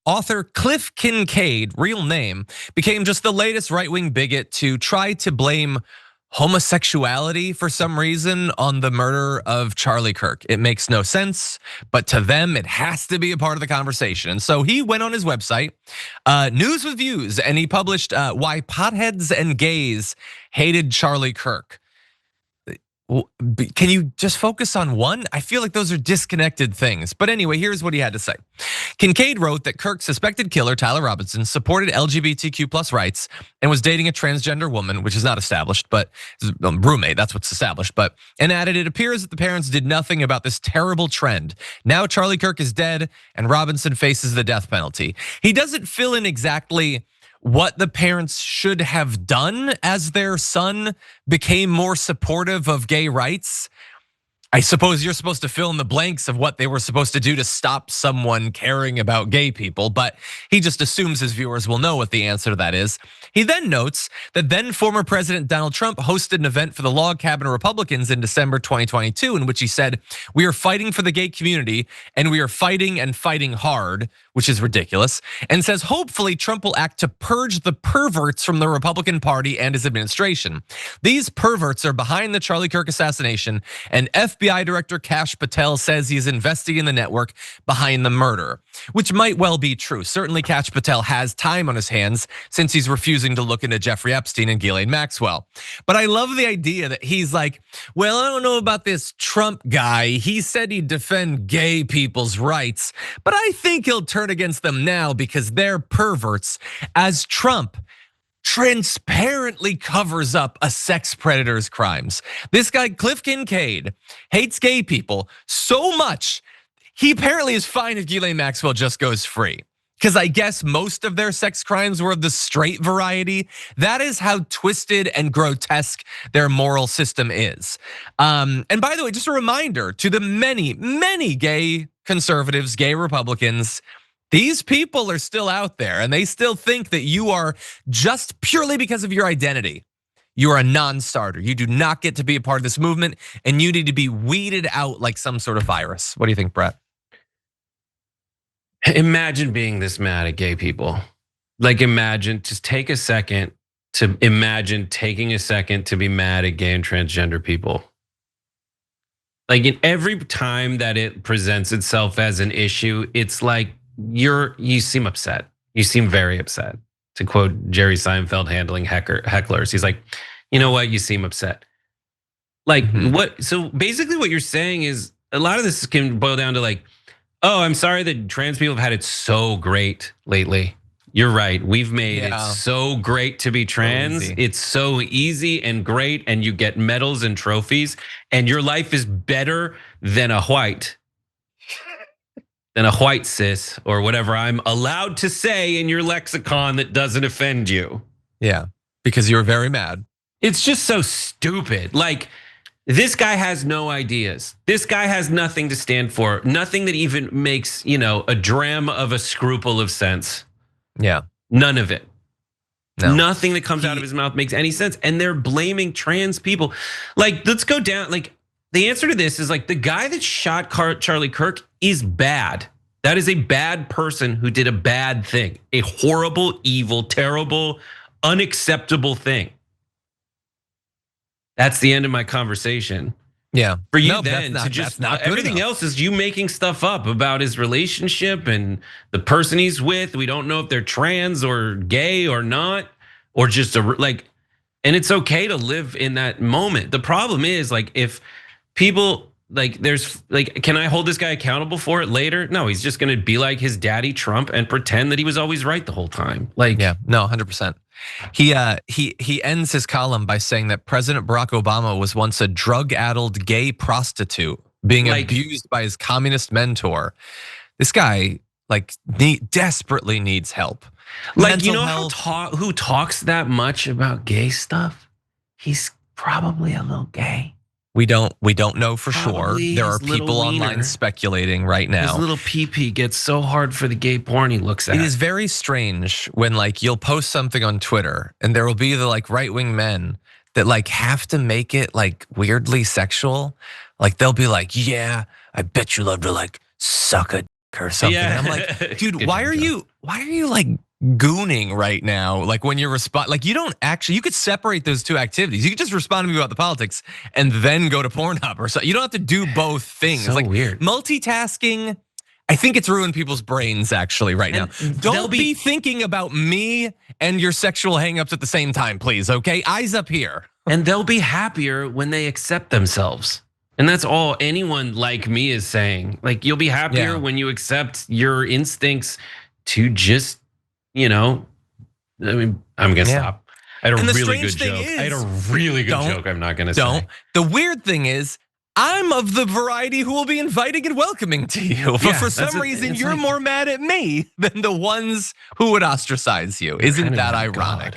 author Cliff Kincaid, real name, became just the latest right-wing bigot to try to blame homosexuality for some reason on the murder of Charlie Kirk. It makes no sense, but to them, it has to be a part of the conversation. And so he went on his website, News with Views, and he published why Potheads and gays hated Charlie Kirk. Can you just focus on one? I feel like those are disconnected things. But anyway, here's what he had to say. Kincaid wrote that Kirk's suspected killer, Tyler Robinson, supported LGBTQ plus rights and was dating a transgender woman, which is not established, but roommate, that's what's established. And added, it appears that the parents did nothing about this terrible trend. Now Charlie Kirk is dead and Robinson faces the death penalty. He doesn't fill in exactly what the parents should have done as their son became more supportive of gay rights. I suppose you're supposed to fill in the blanks of what they were supposed to do to stop someone caring about gay people, but he just assumes his viewers will know what the answer to that is. He then notes that then former President Donald Trump hosted an event for the log cabin Republicans in December 2022, in which he said, "We are fighting for the gay community and we are fighting and fighting hard," which is ridiculous, and says hopefully Trump will act to purge the perverts from the Republican Party and his administration. These perverts are behind the Charlie Kirk assassination, and FBI Director Kash Patel says he's investigating the network behind the murder, which might well be true. Certainly Kash Patel has time on his hands since he's refusing to look into Jeffrey Epstein and Ghislaine Maxwell. But I love the idea that he's like, well, I don't know about this Trump guy. He said he'd defend gay people's rights, but I think he'll turn against them now because they're perverts, as Trump transparently covers up a sex predator's crimes. This guy, Cliff Kincaid, hates gay people so much, he apparently is fine if Ghislaine Maxwell just goes free. Because I guess most of their sex crimes were of the straight variety. That is how twisted and grotesque their moral system is. And by the way, just a reminder to the many, many gay conservatives, gay Republicans, these people are still out there and they still think that you are, just purely because of your identity, you are a non-starter. You do not get to be a part of this movement and you need to be weeded out like some sort of virus. What do you think, Brett? Imagine being this mad at gay people. Like imagine, just take a second to imagine taking a second to be mad at gay and transgender people. Like in every time that it presents itself as an issue, it's like you seem upset. You seem very upset. To quote Jerry Seinfeld handling hecklers, he's like, you know what, you seem upset. Like what? So basically what you're saying is a lot of this can boil down to like, oh, I'm sorry that trans people have had it so great lately. You're right, we've made it so great to be trans. So it's so easy and great and you get medals and trophies and your life is better than a white cis or whatever I'm allowed to say in your lexicon that doesn't offend you. Yeah, because you're very mad. It's just so stupid. Like this guy has no ideas. This guy has nothing to stand for. Nothing that even makes, a dram of a scruple of sense. Yeah. None of it. No. Nothing that comes out of his mouth makes any sense. And they're blaming trans people. Like, let's go down. Like, the answer to this is like the guy that shot Charlie Kirk is bad. That is a bad person who did a bad thing. A horrible, evil, terrible, unacceptable thing. That's the end of my conversation. Yeah. For you then to just everything else is you making stuff up about his relationship and the person he's with. We don't know if they're trans or gay or not, or just and it's okay to live in that moment. The problem is like if people can I hold this guy accountable for it later? No, he's just gonna be like his daddy Trump and pretend that he was always right the whole time. Yeah, no, 100%. He ends his column by saying that President Barack Obama was once a drug-addled gay prostitute being abused by his communist mentor. This guy desperately needs help. Like, who talks that much about gay stuff? He's probably a little gay. We don't know for sure. There are people online speculating right now. His little pee-pee gets so hard for the gay porn he looks at. It is very strange when you'll post something on Twitter and there will be the right-wing men that have to make it weirdly sexual. Like they'll be like, yeah, I bet you love to suck a or something. Yeah. I'm like, dude, Good why job, are you like gooning right now? Like when you respond, like you could separate those two activities. You could just respond to me about the politics and then go to Pornhub or so. You don't have to do both things. So like weird. Multitasking, I think it's ruined people's brains actually right now. Don't be thinking about me and your sexual hangups at the same time, please, okay? Eyes up here. And they'll be happier when they accept themselves. And that's all anyone like me is saying. Like you'll be happier when you accept your instincts to just, I mean, I'm gonna stop. I had a really good joke. I had a really good joke. I'm not gonna say. The weird thing is, I'm of the variety who will be inviting and welcoming to you. But for some reason, you're more mad at me than the ones who would ostracise you. Isn't that ironic?